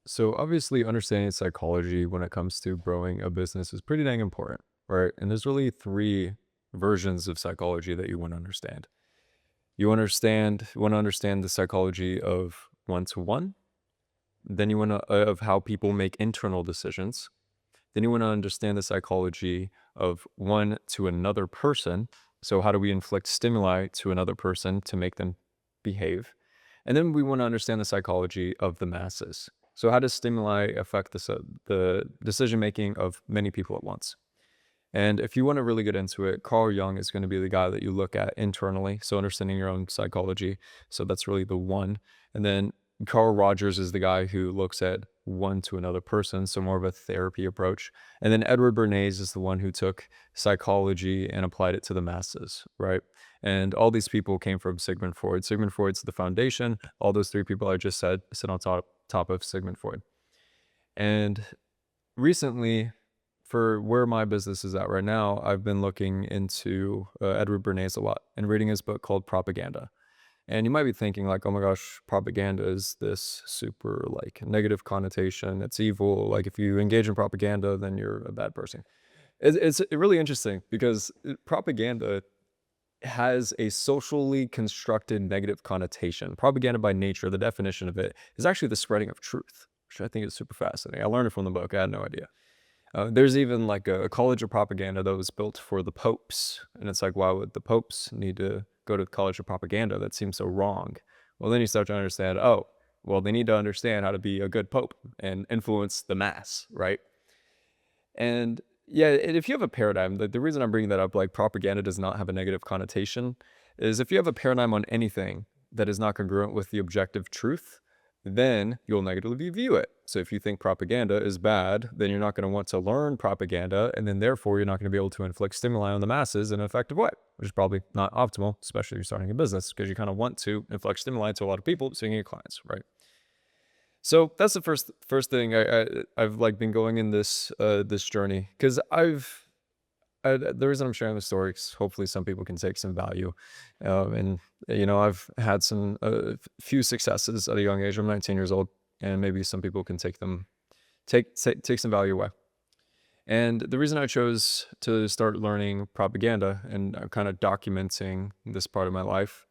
So obviously understanding psychology when it comes to growing a business is pretty dang important, right? And there's really three versions of psychology that you want to understand. You want to understand the psychology of one to one, then you want to of how people make internal decisions. Then you want to understand the psychology of one to another person. So how do we inflict stimuli to another person to make them behave? And then we want to understand the psychology of the masses. So how does stimuli affect the decision making of many people at once? And if you want to really get into it, Carl Jung is going to be the guy that you look at internally. So understanding your own psychology. So that's really the one. And then Carl Rogers is the guy who looks at one to another person. So more of a therapy approach. And then Edward Bernays is the one who took psychology and applied it to the masses, right? And all these people came from Sigmund Freud. Sigmund Freud's the foundation. All those three people I just said sit on top of Sigmund Freud. And recently, for where my business is at right now, I've been looking into Edward Bernays a lot and reading his book called Propaganda. And you might be thinking like, oh my gosh, propaganda is this super like negative connotation. It's evil. Like if you engage in propaganda, then you're a bad person. It's really interesting because propaganda has a socially constructed negative connotation. Propaganda by nature, the definition of it is actually the spreading of truth, which I think is super fascinating. I learned it from the book. I had no idea. There's even like a college of propaganda that was built for the popes. And it's like, why would the popes need to go to the college of propaganda? That seems so wrong. Well, then you start to understand, oh, well, they need to understand how to be a good pope and influence the mass, right? And yeah, and if you have a paradigm, the reason I'm bringing that up, like propaganda does not have a negative connotation, is if you have a paradigm on anything that is not congruent with the objective truth, then you'll negatively view it. So if you think propaganda is bad, then you're not going to want to learn propaganda, and then therefore you're not going to be able to inflict stimuli on the masses in an effective way, which is probably not optimal, especially if you're starting a business, because you kind of want to inflict stimuli to a lot of people so you can get clients, right? So that's the first thing I've like been going in this journey because the reason I'm sharing the story is hopefully some people can take some value, and I've had some few successes at a young age. I'm 19 years old, and maybe some people can take some value away. And the reason I chose to start learning propaganda and I'm kind of documenting this part of my life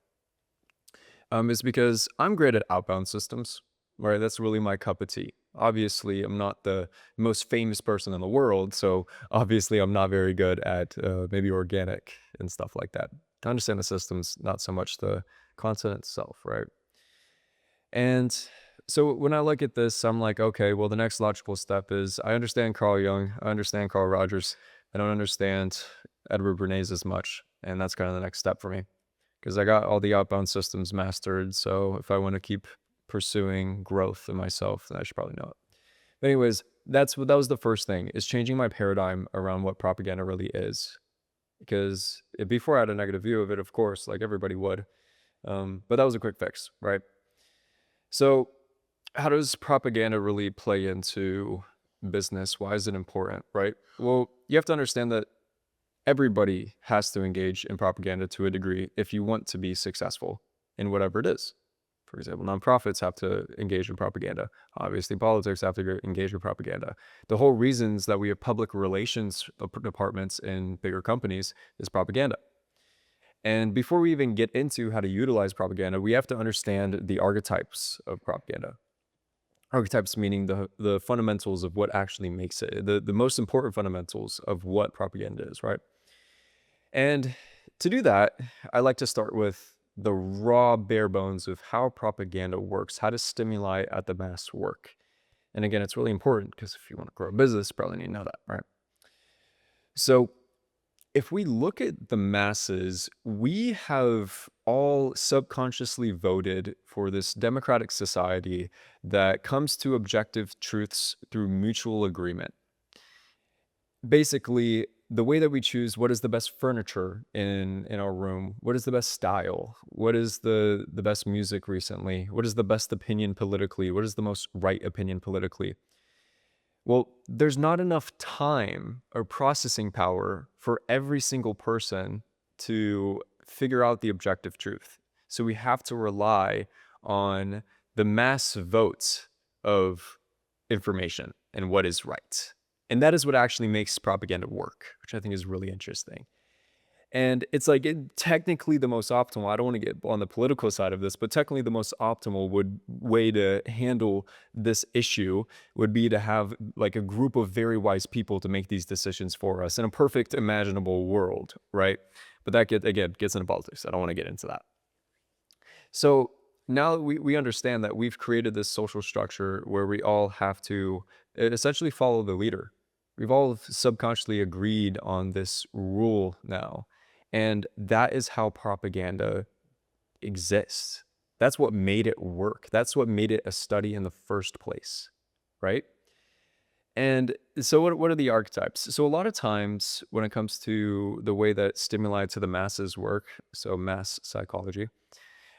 is because I'm great at outbound systems, right? That's really my cup of tea. Obviously, I'm not the most famous person in the world, so obviously I'm not very good at maybe organic and stuff like that. To understand the systems, not so much the content itself, right? And so when I look at this, I'm like, okay, well, the next logical step is I understand Carl Jung, I understand Carl Rogers, I don't understand Edward Bernays as much, and that's kind of the next step for me because I got all the outbound systems mastered. So if I want to keep pursuing growth in myself, then I should probably know it. But anyways, that was the first thing is changing my paradigm around what propaganda really is. Because before I had a negative view of it, of course, like everybody would. But that was a quick fix, right? So how does propaganda really play into business? Why is it important, right? Well, you have to understand that everybody has to engage in propaganda to a degree if you want to be successful in whatever it is. For example, nonprofits have to engage in propaganda. Obviously, politics have to engage in propaganda. The whole reasons that we have public relations departments in bigger companies is propaganda. And before we even get into how to utilize propaganda, we have to understand the archetypes of propaganda. Archetypes meaning the fundamentals of what actually makes it, the most important fundamentals of what propaganda is, right? And to do that, I like to start with the raw bare bones of how propaganda works. How does stimuli at the mass work? And again, it's really important because if you want to grow a business, you probably need to know that, right? So if we look at the masses, we have all subconsciously voted for this democratic society that comes to objective truths through mutual agreement. Basically, the way that we choose what is the best furniture in our room, what is the best style, what is the best music recently, what is the best opinion politically, what is the most right opinion politically. Well, there's not enough time or processing power for every single person to figure out the objective truth. So we have to rely on the mass votes of information and what is right. And that is what actually makes propaganda work, which I think is really interesting. And it's like technically the most optimal. I don't want to get on the political side of this, but technically the most optimal way to handle this issue would be to have like a group of very wise people to make these decisions for us in a perfect imaginable world, right? But that gets into politics. I don't want to get into that. So now that we understand that we've created this social structure where we all have to essentially follow the leader. We've all subconsciously agreed on this rule now. And that is how propaganda exists. That's what made it work. That's what made it a study in the first place, right? And so what are the archetypes? So a lot of times when it comes to the way that stimuli to the masses work, so mass psychology,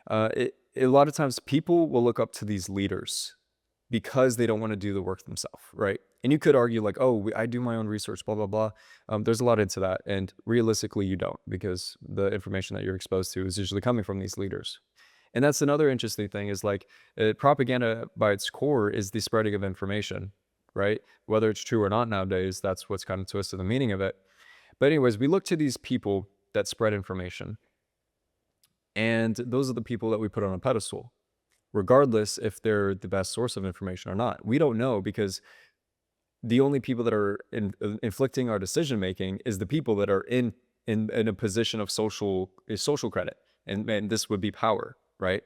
a lot of times people will look up to these leaders because they don't want to do the work themselves, right? And you could argue like, oh, I do my own research, blah, blah, blah. There's a lot into that. And realistically, you don't, because the information that you're exposed to is usually coming from these leaders. And that's another interesting thing is like propaganda by its core is the spreading of information, right? Whether it's true or not nowadays, that's what's kind of twisted the meaning of it. But anyways, we look to these people that spread information. And those are the people that we put on a pedestal, regardless if they're the best source of information or not. We don't know because the only people that are inflicting our decision making is the people that are in a position of social credit, and this would be power, right?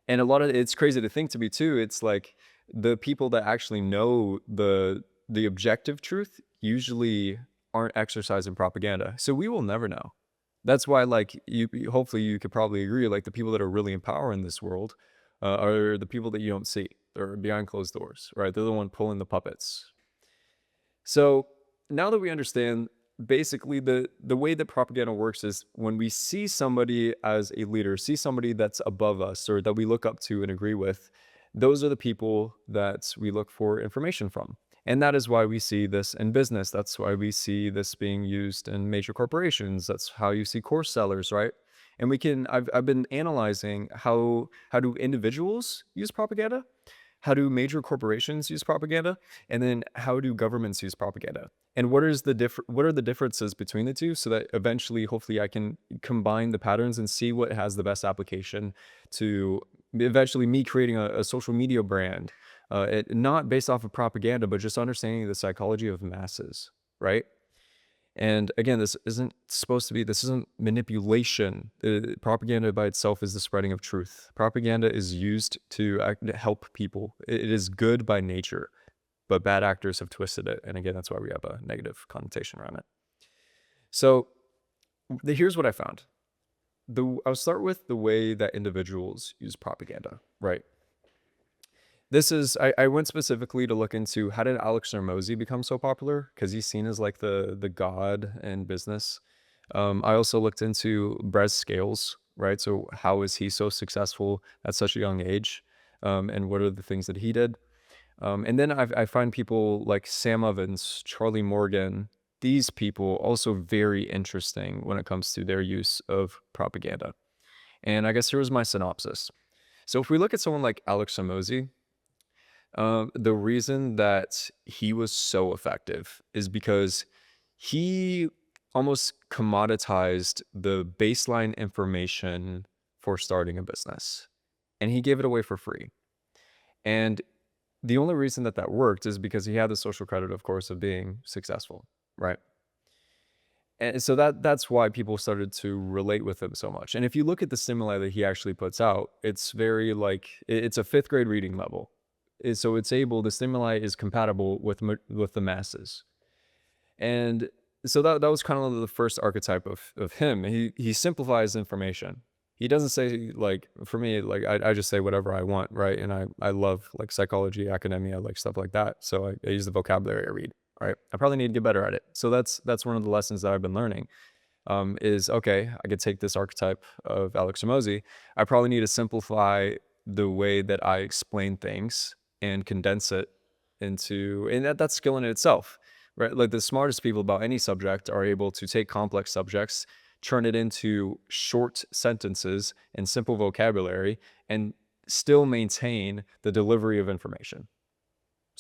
And it's crazy to think to me too. It's like the people that actually know the objective truth usually aren't exercising propaganda, so we will never know. That's why, like, hopefully you could probably agree, like the people that are really in power in this world are the people that you don't see. They're behind closed doors, right? They're the one pulling the puppets. So now that we understand basically the way that propaganda works is when we see somebody as a leader, see somebody that's above us or that we look up to and agree with, those are the people that we look for information from. And that is why we see this in business. That's why we see this being used in major corporations. That's how you see course sellers, right? And I've been analyzing how do individuals use propaganda? How do major corporations use propaganda? And then how do governments use propaganda? And what are the differences between the two so that eventually, hopefully, I can combine the patterns and see what has the best application to eventually me creating a social media brand, not based off of propaganda, but just understanding the psychology of masses, right? And again, this isn't manipulation. Propaganda by itself is the spreading of truth. Propaganda is used to help people. It is good by nature, but bad actors have twisted it. And again, that's why we have a negative connotation around it. So here's what I found. I'll start with the way that individuals use propaganda, right? I went specifically to look into how did Alex Hormozi become so popular, because he's seen as like the god in business. I also looked into Brez Scales, right? So how is he so successful at such a young age, and what are the things that he did? And then I find people like Sam Evans, Charlie Morgan. These people also very interesting when it comes to their use of propaganda. And I guess here was my synopsis. So if we look at someone like Alex Hormozi, the reason that he was so effective is because he almost commoditized the baseline information for starting a business, and he gave it away for free. And the only reason that worked is because he had the social credit, of course, of being successful, right? And so that's why people started to relate with him so much. And if you look at the stimuli that he actually puts out, it's very like it's a fifth grade reading level. So the stimuli is compatible with the masses. And so that was kind of the first archetype of him. He simplifies information. He doesn't say, like, for me, like I just say whatever I want, right? And I love like psychology, academia, like stuff like that. So I use the vocabulary I read. Right? I probably need to get better at it. So that's one of the lessons that I've been learning. Is okay, I could take this archetype of Alex Hormozi. I probably need to simplify the way that I explain things and condense it into, and that's skill in itself, right? Like the smartest people about any subject are able to take complex subjects, turn it into short sentences and simple vocabulary, and still maintain the delivery of information.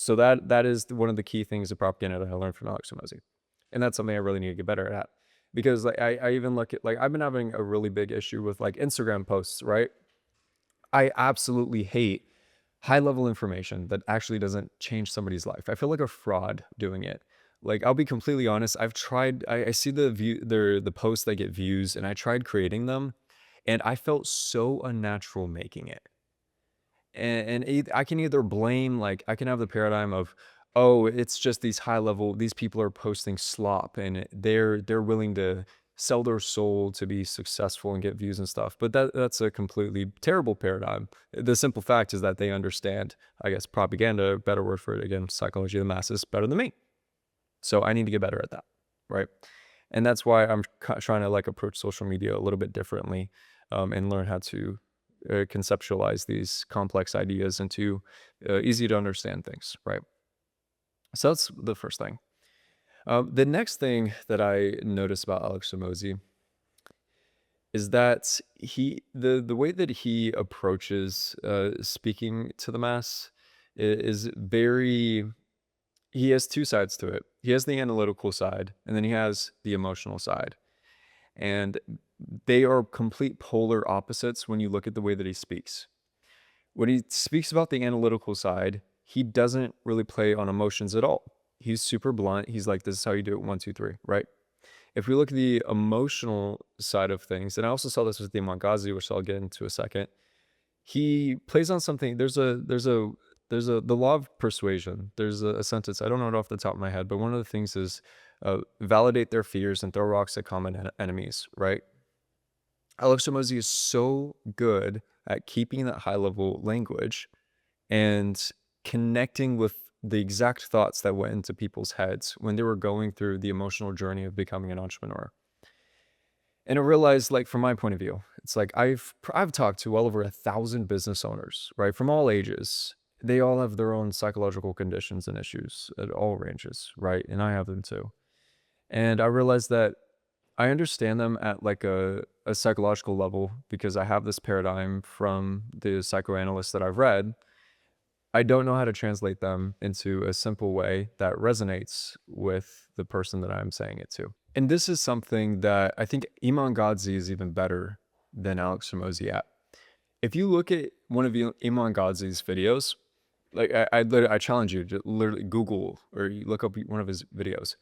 So that is one of the key things of propaganda that I learned from Alex Hormozi. And that's something I really need to get better at. Because like I even look at, like, I've been having a really big issue with like Instagram posts, right? I absolutely hate high level information that actually doesn't change somebody's life. I feel like a fraud doing it. Like, I'll be completely honest, I've tried, I see the posts that get views, and I tried creating them, and I felt so unnatural making it. I can either blame, like, I can have the paradigm of, oh, it's just these high level, these people are posting slop, and they're willing to sell their soul to be successful and get views and stuff. But that's a completely terrible paradigm. The simple fact is that they understand, I guess, propaganda, a better word for it, again, psychology of the masses, better than me. So I need to get better at that, right? And that's why I'm trying to like approach social media a little bit differently, and learn how to conceptualize these complex ideas into easy to understand things, right? So that's the first thing. The next thing that I noticed about Alex Hormozi is that the way that he approaches speaking to the mass is very, he has two sides to it. He has the analytical side, and then he has the emotional side. And they are complete polar opposites when you look at the way that he speaks. When he speaks about the analytical side, he doesn't really play on emotions at all. He's super blunt. He's like, this is how you do it, 1, 2, 3, right? If we look at the emotional side of things, and I also saw this with Imam Ghazi, which I'll get into a second, he plays on something. The law of persuasion. There's a sentence, I don't know it off the top of my head, but one of the things is validate their fears and throw rocks at common enemies, right? Alex Hormozi is so good at keeping that high level language and connecting with the exact thoughts that went into people's heads when they were going through the emotional journey of becoming an entrepreneur. And I realized, like, from my point of view, it's like I've talked to well over 1,000 business owners, right, from all ages. They all have their own psychological conditions and issues at all ranges, right? And I have them too. And I realized that I understand them at like a psychological level because I have this paradigm from the psychoanalysts that I've read. I don't know how to translate them into a simple way that resonates with the person that I'm saying it to. And this is something that I think Iman Gadzhi is even better than Alex Hormozi at. If you look at one of Iman Gadzhi's videos, like I challenge you to literally Google or you look up one of his videos,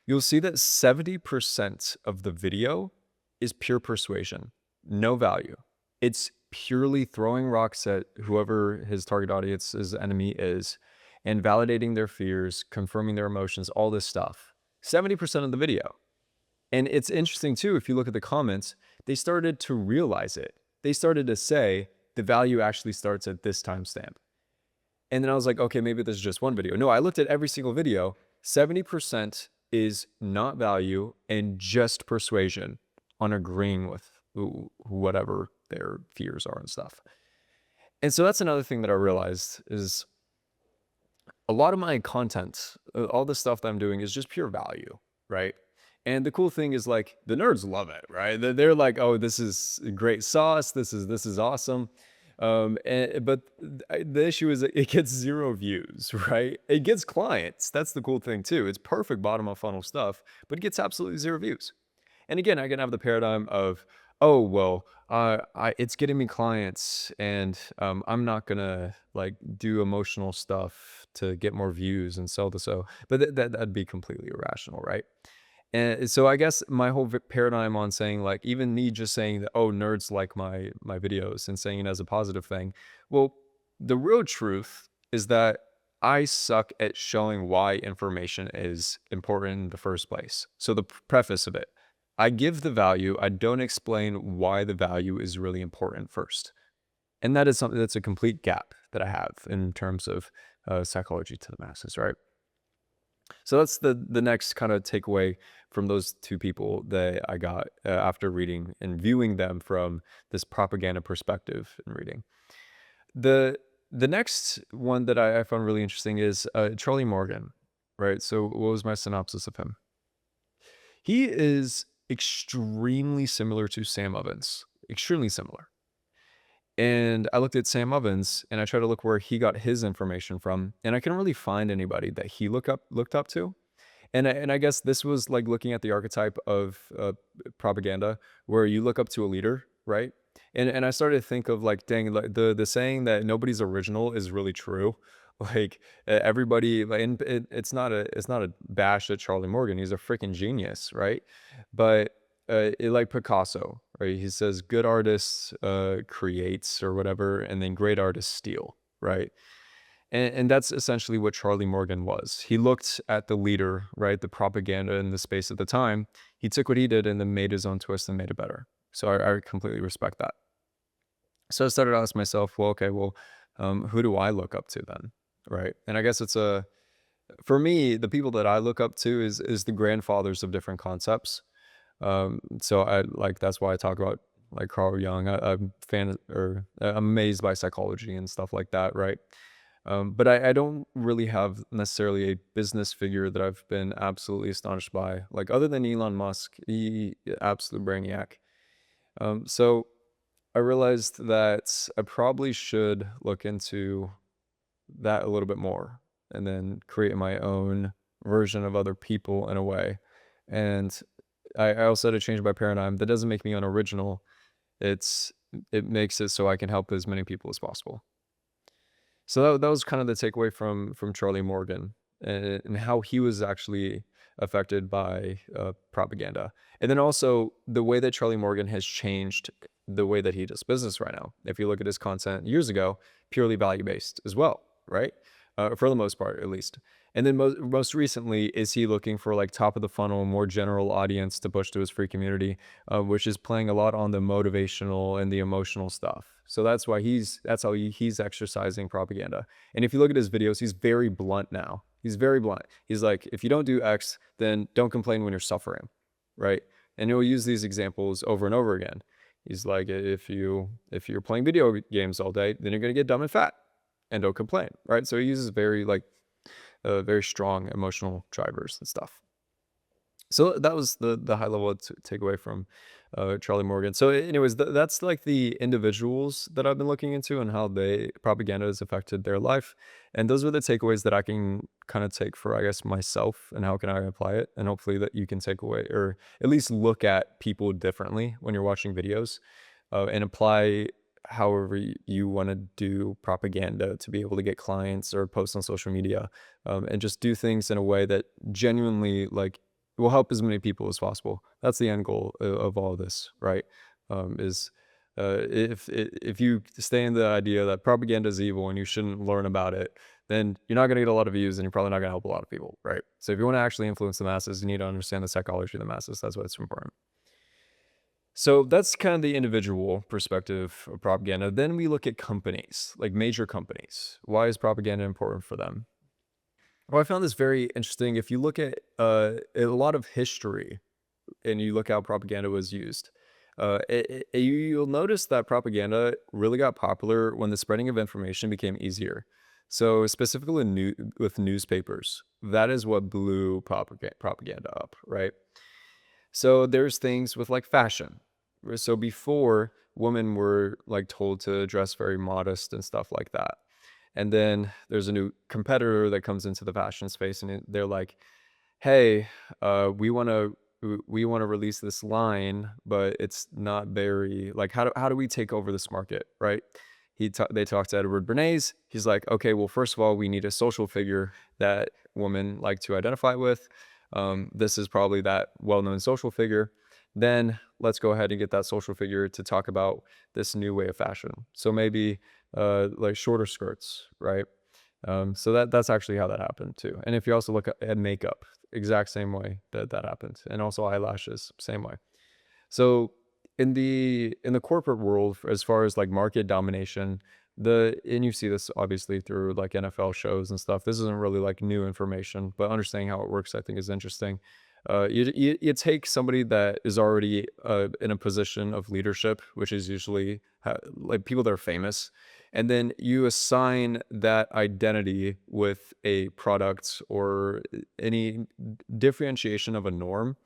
you'll see that 70% of the video is pure persuasion, no value. It's purely throwing rocks at whoever his target audience, his enemy is, and validating their fears, confirming their emotions, all this stuff. 70% of the video. And it's interesting too, if you look at the comments, they started to realize it. They started to say the value actually starts at this timestamp. And then I was like, okay, maybe this is just one video. No, I looked at every single video. 70% is not value and just persuasion on agreeing with whatever their fears are and stuff. And so that's another thing that I realized is a lot of my content, all the stuff that I'm doing is just pure value, right? And the cool thing is like the nerds love it, right? They're like, oh, this is great sauce. This is awesome. But the issue is that it gets 0 views, right? It gets clients. That's the cool thing too. It's perfect bottom of funnel stuff, but it gets absolutely 0 views. And again, I can have the paradigm of, oh, well, it's getting me clients and I'm not gonna like do emotional stuff to get more views and sell this. So, but that'd be completely irrational, right? And so I guess my whole paradigm on saying like, even me just saying that, oh, nerds like my videos and saying it as a positive thing. Well, the real truth is that I suck at showing why information is important in the first place. So the preface of it, I give the value, I don't explain why the value is really important first. And that is something that's a complete gap that I have in terms of psychology to the masses, right? So that's the next kind of takeaway from those two people that I got after reading and viewing them from this propaganda perspective and reading. The next one that I found really interesting is Charlie Morgan, right? So what was my synopsis of him? He is extremely similar to Sam Ovens, extremely similar. And I looked at Sam Ovens and I tried to look where he got his information from, and I couldn't really find anybody that he looked up to. And I guess this was like looking at the archetype of propaganda, where you look up to a leader, right? And I started to think of like, dang, like the saying that nobody's original is really true. Like everybody, like, and it's not a bash at Charlie Morgan. He's a freaking genius, right? But like Picasso, right? He says good artists creates or whatever, and then great artists steal, right? And that's essentially what Charlie Morgan was. He looked at the leader, right, the propaganda in the space at the time. He took what he did and then made his own twist and made it better. So I completely respect that. So I started to ask myself, well, okay, well, who do I look up to then, right? And I guess for me, the people that I look up to is the grandfathers of different concepts. So I like that's why I talk about like Carl Jung. I'm fan or I'm amazed by psychology and stuff like that, right? But I don't really have necessarily a business figure that I've been absolutely astonished by, like other than Elon Musk, he absolute brainiac. So I realized that I probably should look into that a little bit more and then create my own version of other people in a way. And I also had to change my paradigm. That doesn't make me unoriginal. It's it makes it so I can help as many people as possible. So that was kind of the takeaway from Charlie Morgan and how he was actually affected by propaganda. And then also the way that Charlie Morgan has changed the way that he does business right now. If you look at his content years ago, purely value based as well, right? For the most part, at least. And then most recently, is he looking for like top of the funnel, more general audience to push to his free community, which is playing a lot on the motivational and the emotional stuff. So that's how he's exercising propaganda. And if you look at his videos, he's very blunt now. He's very blunt. He's like, if you don't do X, then don't complain when you're suffering, right? And he'll use these examples over and over again. He's like, if you're playing video games all day, then you're gonna get dumb and fat, and don't complain, right? So he uses very strong emotional drivers and stuff. So that was the high level takeaway from Charlie Morgan. So, anyways, that's like the individuals that I've been looking into and how they propaganda has affected their life, and those are the takeaways that I can kind of take for, I guess, myself and how can I apply it, and hopefully that you can take away or at least look at people differently when you're watching videos, and apply however you want to do propaganda to be able to get clients or post on social media, and just do things in a way that genuinely like will help as many people as possible. That's the end goal of all this, right? Is if you stay in the idea that propaganda is evil and you shouldn't learn about it, then you're not going to get a lot of views and you're probably not going to help a lot of people, right? So if you want to actually influence the masses, you need to understand the psychology of the masses. That's what's important. So that's kind of the individual perspective of propaganda. Then we look at companies, like major companies. Why is propaganda important for them? Well, I found this very interesting. If you look at a lot of history and you look how propaganda was used, you'll notice that propaganda really got popular when the spreading of information became easier. So specifically with newspapers, that is what blew propaganda up, right? So there's things with like fashion. So before, women were like told to dress very modest and stuff like that. And then there's a new competitor that comes into the fashion space and they're like, "Hey, we want to release this line, but it's not very like how do we take over this market, right?" They talked to Edward Bernays. He's like, "Okay, well, first of all, we need a social figure that women like to identify with. This is probably that well-known social figure. Then let's go ahead and get that social figure to talk about this new way of fashion. So maybe like shorter skirts, right? So that's actually how that happened too. And if you also look at makeup, exact same way that happened, and also eyelashes, same way. So in the corporate world, as far as like market domination, and you see this obviously through like NFL shows and stuff. This isn't really like new information, but understanding how it works, I think, is interesting. You take somebody that is already in a position of leadership, which is usually like people that are famous, and then you assign that identity with a product or any differentiation of a norm,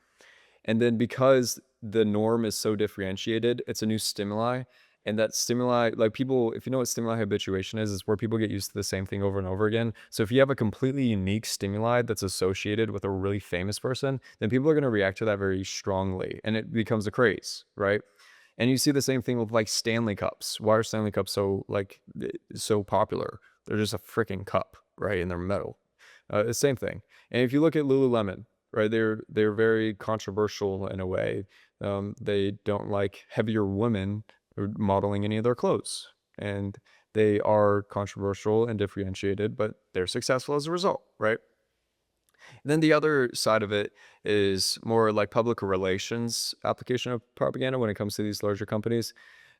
and then because the norm is so differentiated, it's a new stimuli. And that stimuli, like people, if you know what stimuli habituation is where people get used to the same thing over and over again. So if you have a completely unique stimuli that's associated with a really famous person, then people are going to react to that very strongly and it becomes a craze, right? And you see the same thing with like Stanley Cups. Why are Stanley Cups so like so popular? They're just a freaking cup, right? And they're metal. The same thing. And if you look at Lululemon, right, they're very controversial in a way. They don't like heavier women modeling any of their clothes, and they are controversial and differentiated, but they're successful as a result, right? And then the other side of it is more like public relations application of propaganda when it comes to these larger companies.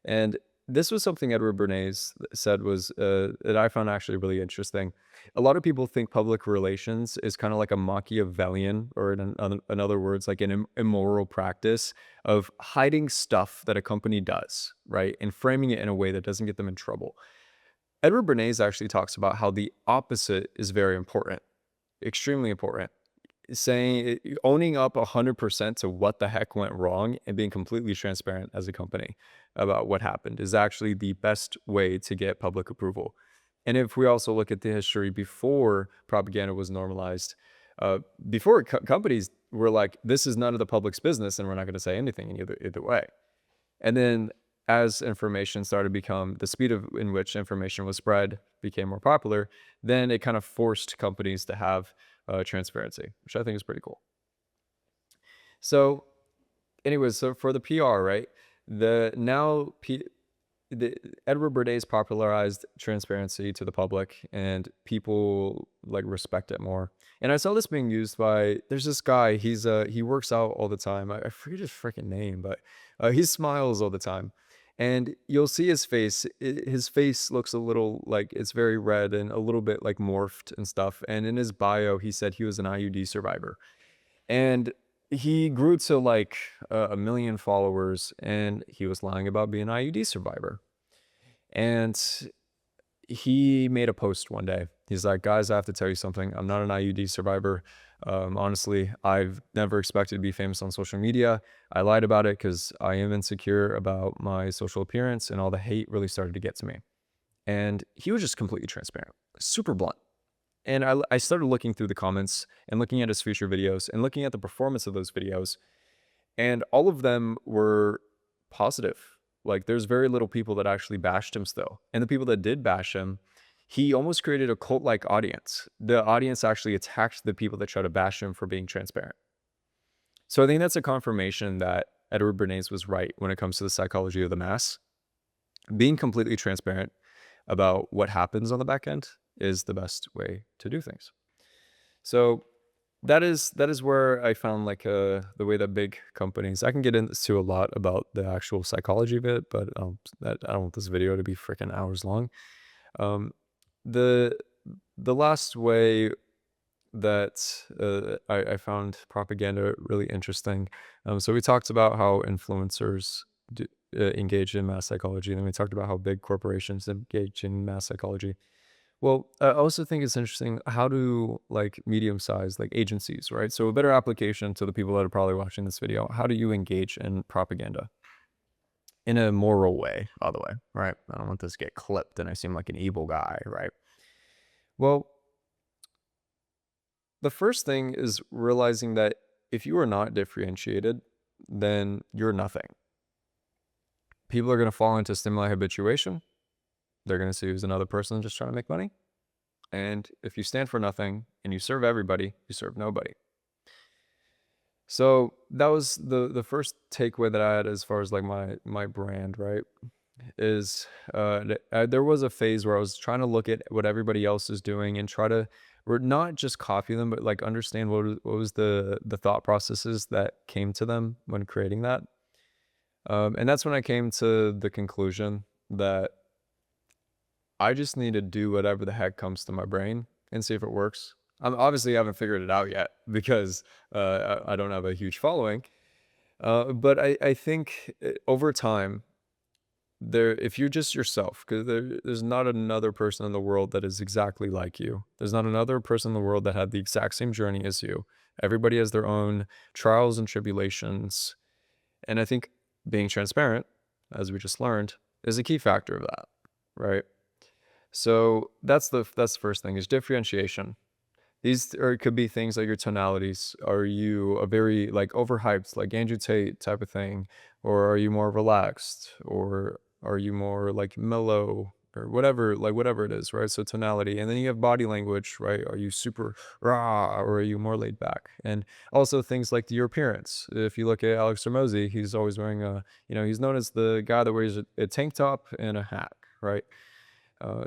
And this was something Edward Bernays said was that I found actually really interesting. A lot of people think public relations is kind of like a Machiavellian, or in other words, like an immoral practice of hiding stuff that a company does, right? And framing it in a way that doesn't get them in trouble. Edward Bernays actually talks about how the opposite is very important, extremely important. Saying owning up 100% to what the heck went wrong and being completely transparent as a company about what happened is actually the best way to get public approval. And if we also look at the history before propaganda was normalized, before companies were like, this is none of the public's business and we're not going to say anything in either way. And then as information started to become, the speed in which information was spread became more popular, then it kind of forced companies to have transparency, which I think is pretty cool. So anyways, so for the PR, right, the Edward Bernays popularized transparency to the public and people like respect it more. And I saw this being used by, there's this guy, he works out all the time. I forget his freaking name, but he smiles all the time. And you'll see his face. His face looks a little like it's very red and a little bit like morphed and stuff. And in his bio, he said he was an IUD survivor. And he grew to like 1 million followers, and he was lying about being an IUD survivor. And he made a post one day. He's like, guys, I have to tell you something. I'm not an IUD survivor. Honestly, I've never expected to be famous on social media. I lied about it because I am insecure about my social appearance, and all the hate really started to get to me. And he was just completely transparent, super blunt. And I started looking through the comments and looking at his future videos and looking at the performance of those videos. And all of them were positive. Like there's very little people that actually bashed him still. And the people that did bash him, he almost created a cult-like audience. The audience actually attacked the people that try to bash him for being transparent. So I think that's a confirmation that Edward Bernays was right when it comes to the psychology of the mass. Being completely transparent about what happens on the back end is the best way to do things. So that is where I found like the way that big companies, I can get into a lot about the actual psychology of it, but I don't want this video to be freaking hours long. The last way that I found propaganda really interesting. So we talked about how influencers engage in mass psychology, and then we talked about how big corporations engage in mass psychology. Well, I also think it's interesting, how do like medium-sized like agencies, right? So a better application to the people that are probably watching this video, how do you engage in propaganda in a moral way, by the way, right? I don't want this to get clipped and I seem like an evil guy, right? Well, the first thing is realizing that if you are not differentiated, then you're nothing. People are going to fall into stimuli habituation. They're going to see who's another person just trying to make money. And if you stand for nothing and you serve everybody, you serve nobody. So that was the first takeaway that I had as far as like my brand, right? Is there was a phase where I was trying to look at what everybody else is doing and try to not just copy them, but like understand what was the thought processes that came to them when creating that. And that's when I came to the conclusion that I just need to do whatever the heck comes to my brain and see if it works. Obviously, I haven't figured it out yet because I don't have a huge following. But I think over time, if you're just yourself, because there's not another person in the world that is exactly like you. There's not another person in the world that had the exact same journey as you. Everybody has their own trials and tribulations. And I think being transparent, as we just learned, is a key factor of that, right? So that's the first thing is differentiation. These or it could be things like your tonalities. Are you a very like overhyped, like Andrew Tate type of thing, or are you more relaxed, or are you more like mellow, or whatever, like whatever it is, right? So tonality, and then you have body language, right? Are you super raw, or are you more laid back? And also things like your appearance. If you look at Alex Ramosi, he's always wearing he's known as the guy that wears a tank top and a hat, right?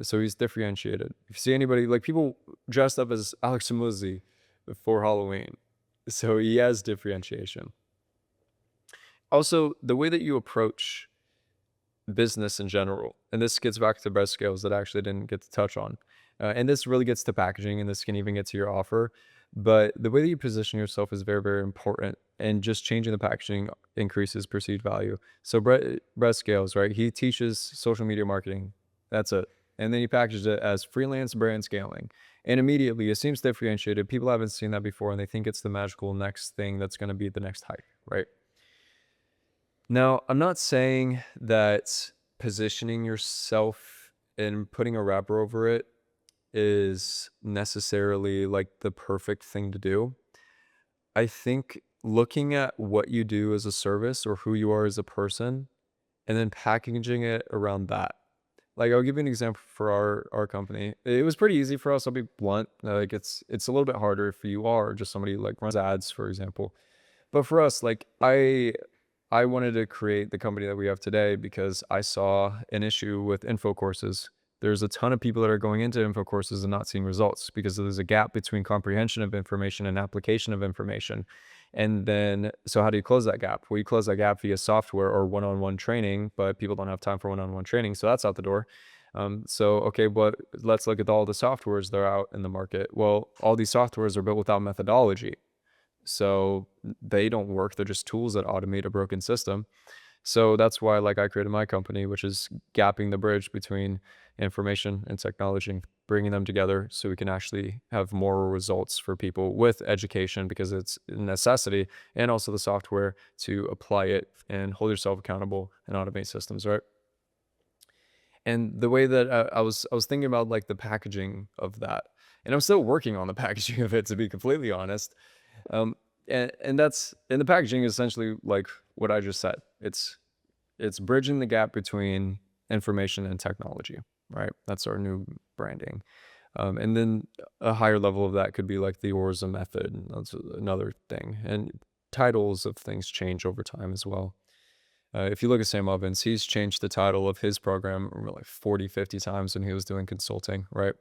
So he's differentiated. If you see anybody like people dressed up as Alex Ramosi for Halloween, so he has differentiation. Also, the way that you approach business in general, and this gets back to breast scales that I actually didn't get to touch on, and this really gets to packaging, and this can even get to your offer. But the way that you position yourself is very, very important, and just changing the packaging increases perceived value. So Brett Scales, right? He teaches social media marketing. That's it. And then he packages it as freelance brand scaling. And immediately it seems differentiated. People haven't seen that before and they think it's the magical next thing that's going to be the next hype, right? Now, I'm not saying that positioning yourself and putting a wrapper over it is necessarily like the perfect thing to do. I think looking at what you do as a service or who you are as a person and then packaging it around that. Like I'll give you an example for our company. It was pretty easy for us. I'll be blunt. Like it's a little bit harder if you are just somebody like runs ads, for example. But for us, like I wanted to create the company that we have today because I saw an issue with info courses. There's a ton of people that are going into info courses and not seeing results because there's a gap between comprehension of information and application of information. And then, so how do you close that gap? Well, you close that gap via software or one-on-one training, but people don't have time for one-on-one training. So that's out the door. Okay, but let's look at all the softwares that are out in the market. Well, all these softwares are built without methodology. So they don't work. They're just tools that automate a broken system. So that's why like I created my company, which is gapping the bridge between information and technology, and bringing them together so we can actually have more results for people with education because it's a necessity, and also the software to apply it and hold yourself accountable and automate systems, right? And the way that I was thinking about like the packaging of that, and I'm still working on the packaging of it to be completely honest. Um, and that's and the packaging is essentially like what I just said. It's bridging the gap between information and technology, right? That's our new branding. And then a higher level of that could be like the Orza method. And that's another thing. And titles of things change over time as well. If you look at Sam Ovens, he's changed the title of his program like 40, 50 times when he was doing consulting, right?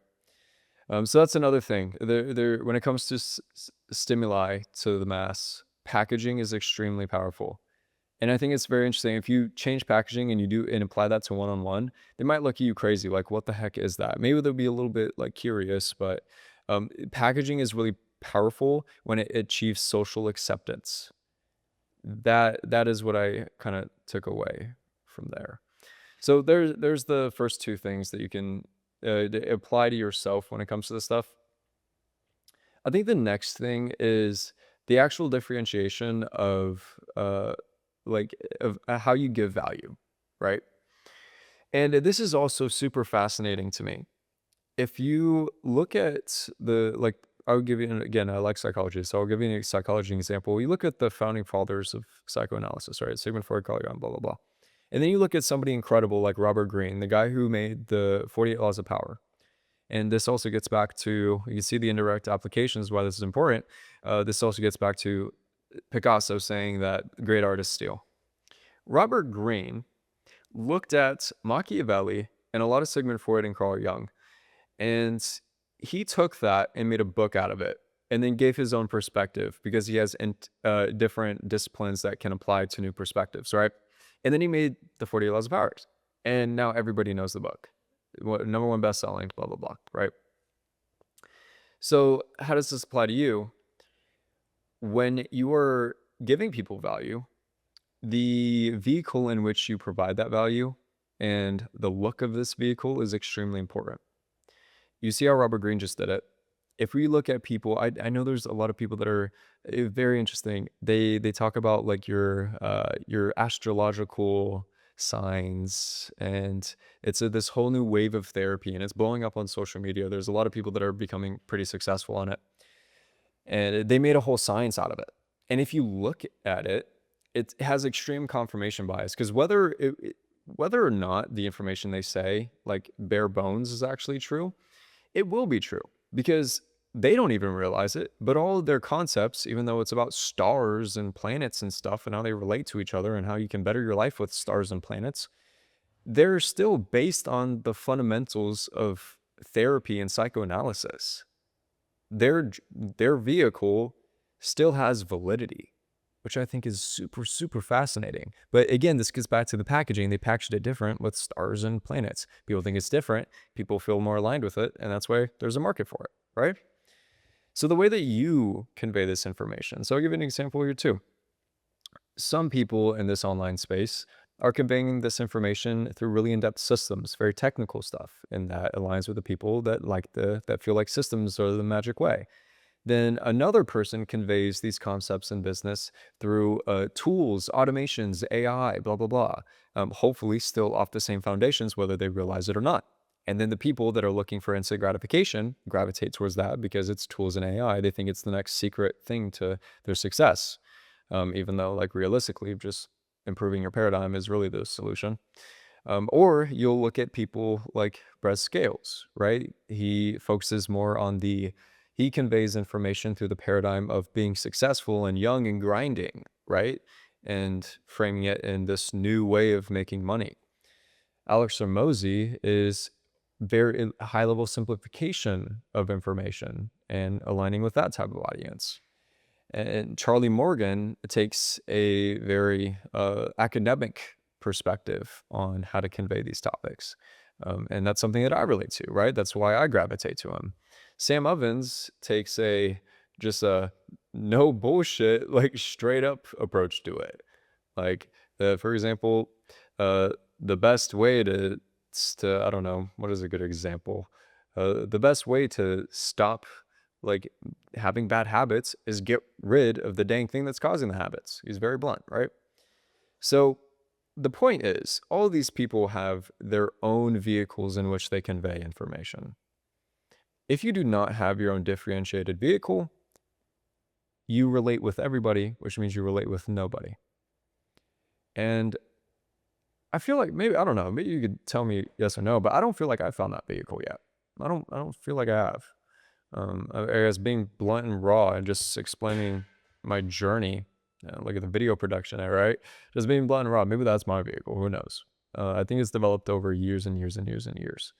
So that's another thing. When it comes to stimuli to the mass, packaging is extremely powerful. And I think it's very interesting. If you change packaging and you do and apply that to one-on-one, they might look at you crazy. Like, what the heck is that? Maybe they'll be a little bit like curious, but packaging is really powerful when it achieves social acceptance. That is what I kind of took away from there. So there's the first two things that you can apply to yourself when it comes to this stuff. I think the next thing is the actual differentiation of how you give value, right? And this is also super fascinating to me. If you look at I'll give you again, I like psychology, so I'll give you a psychology example. You look at the founding fathers of psychoanalysis, right? Sigmund Freud, Carl Jung, blah blah blah, and then you look at somebody incredible like Robert Greene, the guy who made the 48 Laws of Power. And this also gets back to, you can see the indirect applications why this is important. This also gets back to Picasso saying that great artists steal. Robert Greene looked at Machiavelli and a lot of Sigmund Freud and Carl Jung, and he took that and made a book out of it and then gave his own perspective because he has different disciplines that can apply to new perspectives, right? And then he made the 48 Laws of Power, and now everybody knows the book. Number one best-selling, blah, blah, blah, right? So how does this apply to you? When you are giving people value, the vehicle in which you provide that value and the look of this vehicle is extremely important. You see how Robert Greene just did it. If we look at people, I know there's a lot of people that are very interesting. They talk about like your astrological signs, and this whole new wave of therapy, and it's blowing up on social media. There's a lot of people that are becoming pretty successful on it, and they made a whole science out of it. And if you look at it, it has extreme confirmation bias, because whether or not the information they say, like bare bones, is actually true, it will be true, because they don't even realize it, but all of their concepts, even though it's about stars and planets and stuff and how they relate to each other and how you can better your life with stars and planets, they're still based on the fundamentals of therapy and psychoanalysis. Their vehicle still has validity, which I think is super, super fascinating. But again, this gets back to the packaging. They packaged it different with stars and planets. People think it's different. People feel more aligned with it, and that's why there's a market for it, right? So the way that you convey this information. So I'll give you an example here too. Some people in this online space are conveying this information through really in-depth systems, very technical stuff, and that aligns with the people that feel like systems are the magic way. Then another person conveys these concepts in business through tools, automations, AI, blah, blah, blah. Hopefully still off the same foundations, whether they realize it or not. And then the people that are looking for instant gratification gravitate towards that because it's tools and AI. They think it's the next secret thing to their success, even though, like, realistically, just improving your paradigm is really the solution. Or you'll look at people like Brett Scales, right? He focuses more on he conveys information through the paradigm of being successful and young and grinding, right? And framing it in this new way of making money. Alex Hormozi is very high level simplification of information and aligning with that type of audience. And Charlie Morgan takes a very academic perspective on how to convey these topics. And that's something that I relate to, right? That's why I gravitate to him. Sam Ovens takes just a no bullshit, like straight up approach to it. Like, for example, the best way to I don't know, what is a good example? The best way to stop like having bad habits is get rid of the dang thing that's causing the habits. He's very blunt, right? So the point is, all these people have their own vehicles in which they convey information. If you do not have your own differentiated vehicle, you relate with everybody, which means you relate with nobody. And I feel like maybe, I don't know, maybe you could tell me yes or no, but I don't feel like I found that vehicle yet. I don't feel like I have. I guess being blunt and raw and just explaining my journey, like at the video production, right? Just being blunt and raw. Maybe that's my vehicle. Who knows? I think it's developed over years and years and years and years.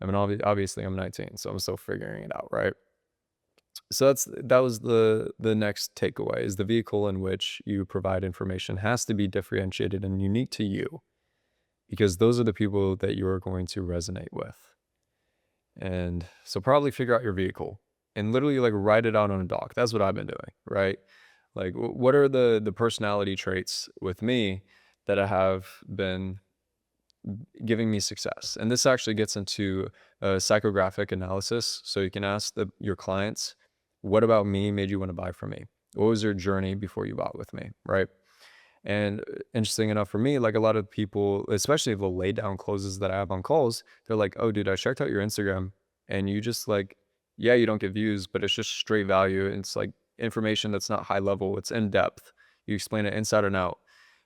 I mean, obviously I'm 19, so I'm still figuring it out, right? So that was the next takeaway, is the vehicle in which you provide information has to be differentiated and unique to you, because those are the people that you are going to resonate with. And so probably figure out your vehicle and literally like write it out on a doc. That's what I've been doing, right? Like, what are the personality traits with me that have been giving me success? And this actually gets into psychographic analysis. So you can ask your clients, what about me made you want to buy from me? What was your journey before you bought with me, right? And interesting enough for me, like a lot of people, especially the lay down closes that I have on calls, they're like, oh dude, I checked out your Instagram and you just like, yeah, you don't get views, but it's just straight value. It's like information that's not high level, it's in depth. You explain it inside and out,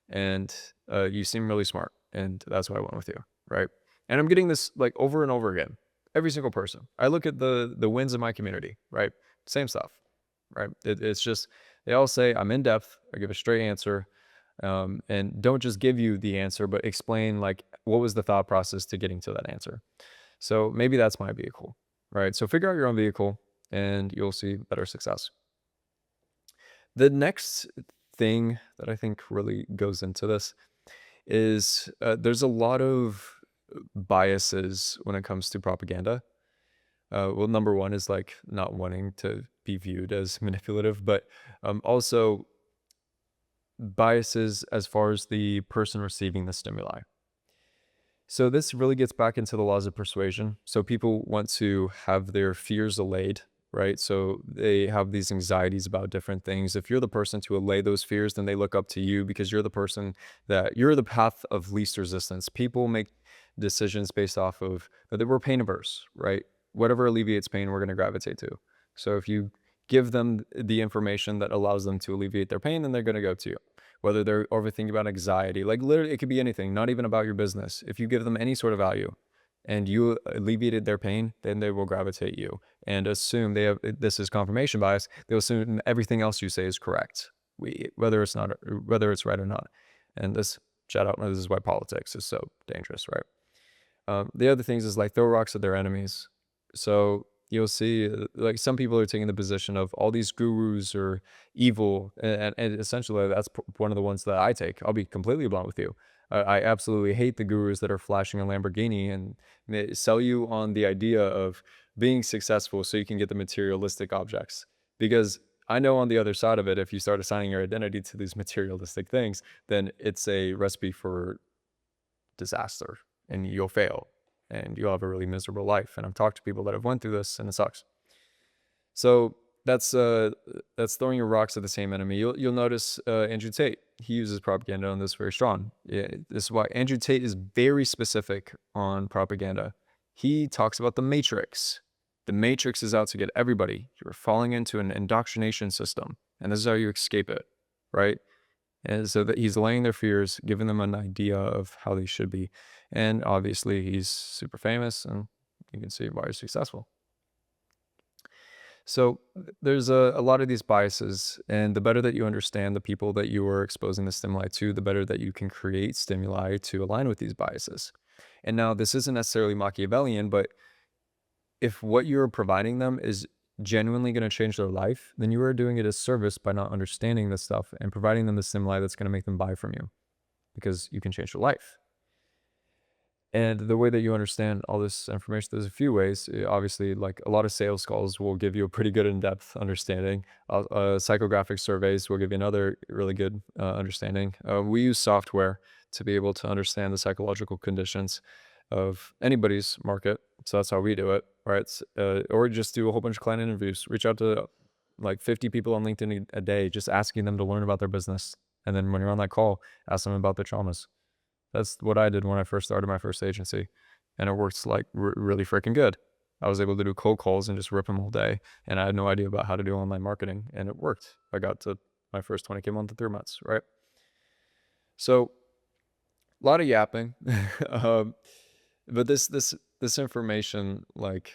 and you seem really smart. And that's why I went with you, right? And I'm getting this like over and over again. Every single person. I look at the wins in my community, right? Same stuff, right? It's just, they all say I'm in depth, I give a straight answer, and don't just give you the answer, but explain like what was the thought process to getting to that answer. So maybe that's my vehicle, right? So figure out your own vehicle and you'll see better success. The next thing that I think really goes into this is there's a lot of biases when it comes to propaganda. Well, number one is like not wanting to be viewed as manipulative, but also biases as far as the person receiving the stimuli. So this really gets back into the laws of persuasion. So people want to have their fears allayed right? So they have these anxieties about different things. If you're the person to allay those fears, then they look up to you because you're the person that you're the path of least resistance. People make decisions based off of that we're pain averse, right? Whatever alleviates pain, we're going to gravitate to. So if you give them the information that allows them to alleviate their pain, then they're going to go to you. Whether they're overthinking about anxiety, like literally, it could be anything, not even about your business. If you give them any sort of value and you alleviated their pain, then they will gravitate you and assume they have, this is confirmation bias. They'll assume everything else you say is correct, whether it's not, whether it's right or not. And this, shout out, this is why politics is so dangerous, right? The other things is like throw rocks at their enemies. So you'll see like some people are taking the position of all these gurus are evil, and essentially that's one of the ones that I take. I'll be completely blunt with you. I absolutely hate the gurus that are flashing a Lamborghini and they sell you on the idea of being successful so you can get the materialistic objects. Because I know on the other side of it, if you start assigning your identity to these materialistic things, then it's a recipe for disaster and you'll fail and you'll have a really miserable life. And I've talked to people that have went through this and it sucks. So that's throwing your rocks at the same enemy. You'll notice Andrew Tate, he uses propaganda on this very strong. Yeah, this is why Andrew Tate is very specific on propaganda. He talks about the Matrix. The Matrix is out to get everybody. You're falling into an indoctrination system, and this is how you escape it, right? And so that he's laying their fears, giving them an idea of how they should be. And obviously he's super famous and you can see why he's successful. So there's a lot of these biases, and the better that you understand the people that you are exposing the stimuli to, the better that you can create stimuli to align with these biases. And now this isn't necessarily Machiavellian, but if what you're providing them is genuinely going to change their life, then you are doing it a service by not understanding this stuff and providing them the stimuli that's going to make them buy from you, because you can change their life. And the way that you understand all this information, there's a few ways. Obviously, like a lot of sales calls will give you a pretty good in-depth understanding. Psychographic surveys will give you another really good understanding. We use software to be able to understand the psychological conditions of anybody's market. So that's how we do it, right? Or just do a whole bunch of client interviews. Reach out to like 50 people on LinkedIn a day, just asking them to learn about their business. And then when you're on that call, ask them about their traumas. That's what I did when I first started my first agency. And it works like really freaking good. I was able to do cold calls and just rip them all day. And I had no idea about how to do online marketing. And it worked. I got to my first 20K month in 3 months, right? So a lot of yapping. But this information, like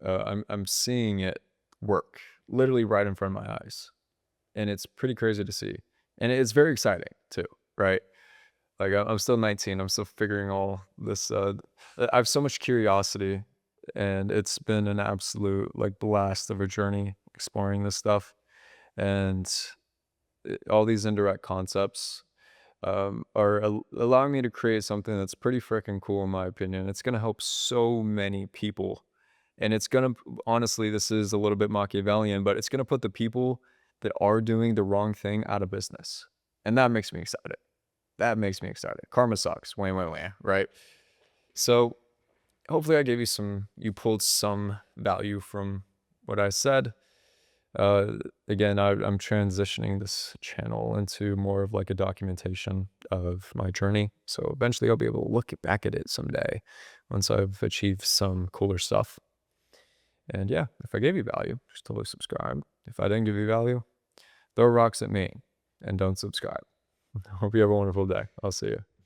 I'm seeing it work literally right in front of my eyes. And it's pretty crazy to see. And it's very exciting too, right? Like I'm still 19. I'm still figuring all this. I have so much curiosity, and it's been an absolute like blast of a journey exploring this stuff. And all these indirect concepts are allowing me to create something that's pretty freaking cool in my opinion. It's gonna help so many people, and it's gonna honestly, this is a little bit Machiavellian, but it's gonna put the people that are doing the wrong thing out of business, and that makes me excited. That makes me excited. Karma sucks. Wah, wah, wah, right? So hopefully I gave you pulled some value from what I said. Again, I'm transitioning this channel into more of like a documentation of my journey. So eventually I'll be able to look back at it someday once I've achieved some cooler stuff. And yeah, if I gave you value, just totally subscribe. If I didn't give you value, throw rocks at me and don't subscribe. Hope you have a wonderful day. I'll see you.